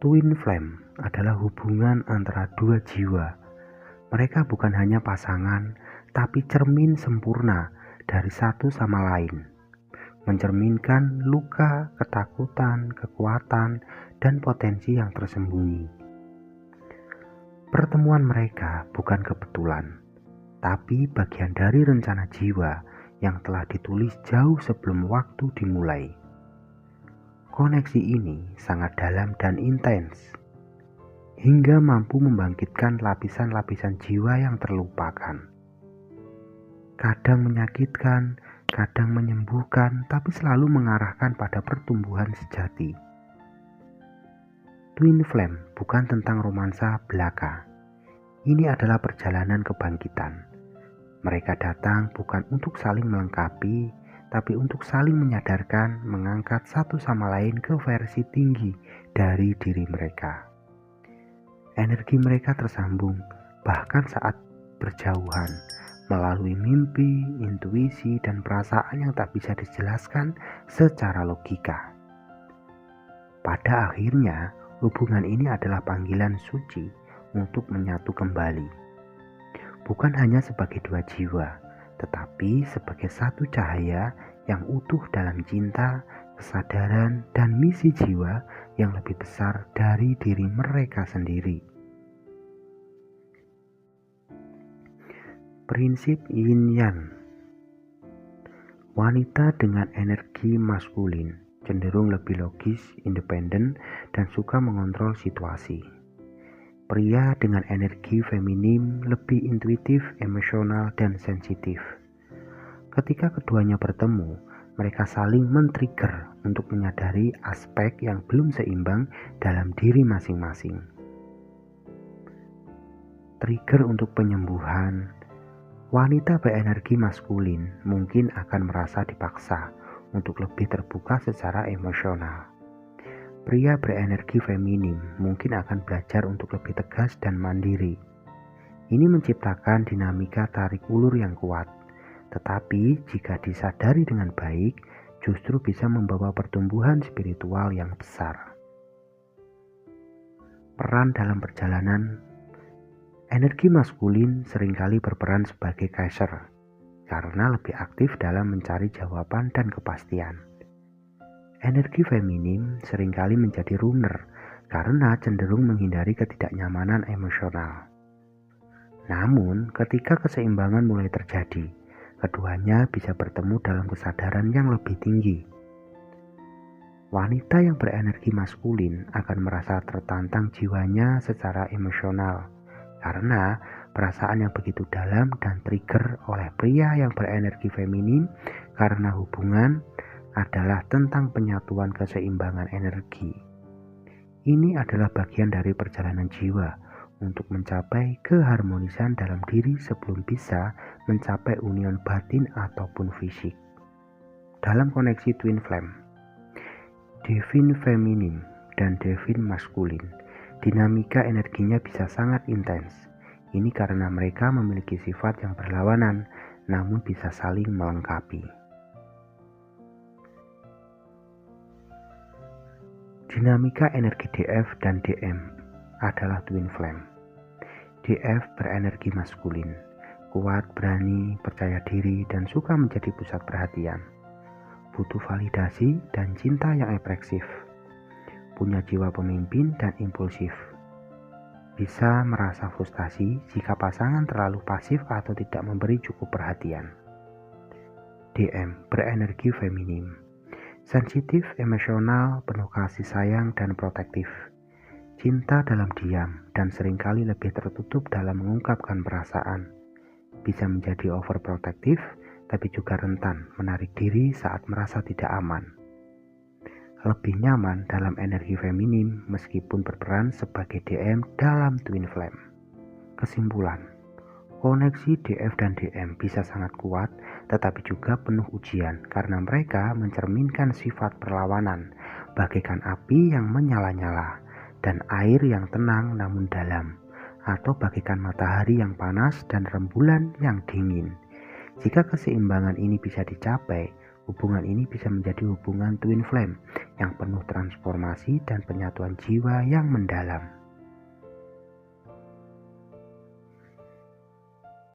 Twin flame adalah hubungan antara dua jiwa. Mereka bukan hanya pasangan, tapi cermin sempurna dari satu sama lain. Mencerminkan luka, ketakutan, kekuatan, dan potensi yang tersembunyi. Pertemuan mereka bukan kebetulan, tapi bagian dari rencana jiwa yang telah ditulis jauh sebelum waktu dimulai. Koneksi ini sangat dalam dan intens, hingga mampu membangkitkan lapisan-lapisan jiwa yang terlupakan. Kadang menyakitkan, kadang menyembuhkan, tapi selalu mengarahkan pada pertumbuhan sejati. Twin flame bukan tentang romansa belaka. Ini adalah perjalanan kebangkitan. Mereka datang bukan untuk saling melengkapi, tapi untuk saling menyadarkan, mengangkat satu sama lain ke versi tinggi dari diri mereka. Energi mereka tersambung, bahkan saat berjauhan, melalui mimpi, intuisi, dan perasaan yang tak bisa dijelaskan secara logika. Pada akhirnya, hubungan ini adalah panggilan suci untuk menyatu kembali. Bukan hanya sebagai dua jiwa, tetapi sebagai satu cahaya yang utuh dalam cinta, kesadaran, dan misi jiwa yang lebih besar dari diri mereka sendiri. Prinsip Yin Yang. Wanita dengan energi maskulin cenderung lebih logis, independen, dan suka mengontrol situasi. Pria dengan energi feminim lebih intuitif, emosional, dan sensitif. Ketika keduanya bertemu, mereka saling men-trigger untuk menyadari aspek yang belum seimbang dalam diri masing-masing. Trigger untuk penyembuhan. Wanita berenergi maskulin mungkin akan merasa dipaksa untuk lebih terbuka secara emosional. Pria berenergi feminim mungkin akan belajar untuk lebih tegas dan mandiri. Ini menciptakan dinamika tarik ulur yang kuat, tetapi jika disadari dengan baik, justru bisa membawa pertumbuhan spiritual yang besar. Peran dalam perjalanan. Energi maskulin seringkali berperan sebagai kaiser, karena lebih aktif dalam mencari jawaban dan kepastian. Energi feminim seringkali menjadi runner karena cenderung menghindari ketidaknyamanan emosional. Namun, ketika keseimbangan mulai terjadi, keduanya bisa bertemu dalam kesadaran yang lebih tinggi. Wanita yang berenergi maskulin akan merasa tertantang jiwanya secara emosional karena perasaan yang begitu dalam dan trigger oleh pria yang berenergi feminim karena hubungan adalah tentang penyatuan keseimbangan energi. Ini adalah bagian dari perjalanan jiwa untuk mencapai keharmonisan dalam diri sebelum bisa mencapai union batin ataupun fisik. Dalam koneksi twin flame, divine feminim dan divine maskulin, dinamika energinya bisa sangat intens. Ini karena mereka memiliki sifat yang berlawanan, namun bisa saling melengkapi. Dinamika energi DF dan DM adalah twin flame. DF berenergi maskulin, kuat, berani, percaya diri, dan suka menjadi pusat perhatian. Butuh validasi dan cinta yang ekspresif. Punya jiwa pemimpin dan impulsif. Bisa merasa frustasi jika pasangan terlalu pasif atau tidak memberi cukup perhatian. DM berenergi feminim. Sensitif, emosional, penuh kasih sayang, dan protektif. Cinta dalam diam dan seringkali lebih tertutup dalam mengungkapkan perasaan. Bisa menjadi overprotective, tapi juga rentan menarik diri saat merasa tidak aman. Lebih nyaman dalam energi feminim meskipun berperan sebagai DM dalam twin flame. Kesimpulan, koneksi DF dan DM bisa sangat kuat, tetapi juga penuh ujian karena mereka mencerminkan sifat perlawanan, bagaikan api yang menyala-nyala dan air yang tenang namun dalam, atau bagaikan matahari yang panas dan rembulan yang dingin. Jika keseimbangan ini bisa dicapai, Hubungan ini bisa menjadi hubungan twin flame yang penuh transformasi dan penyatuan jiwa yang mendalam.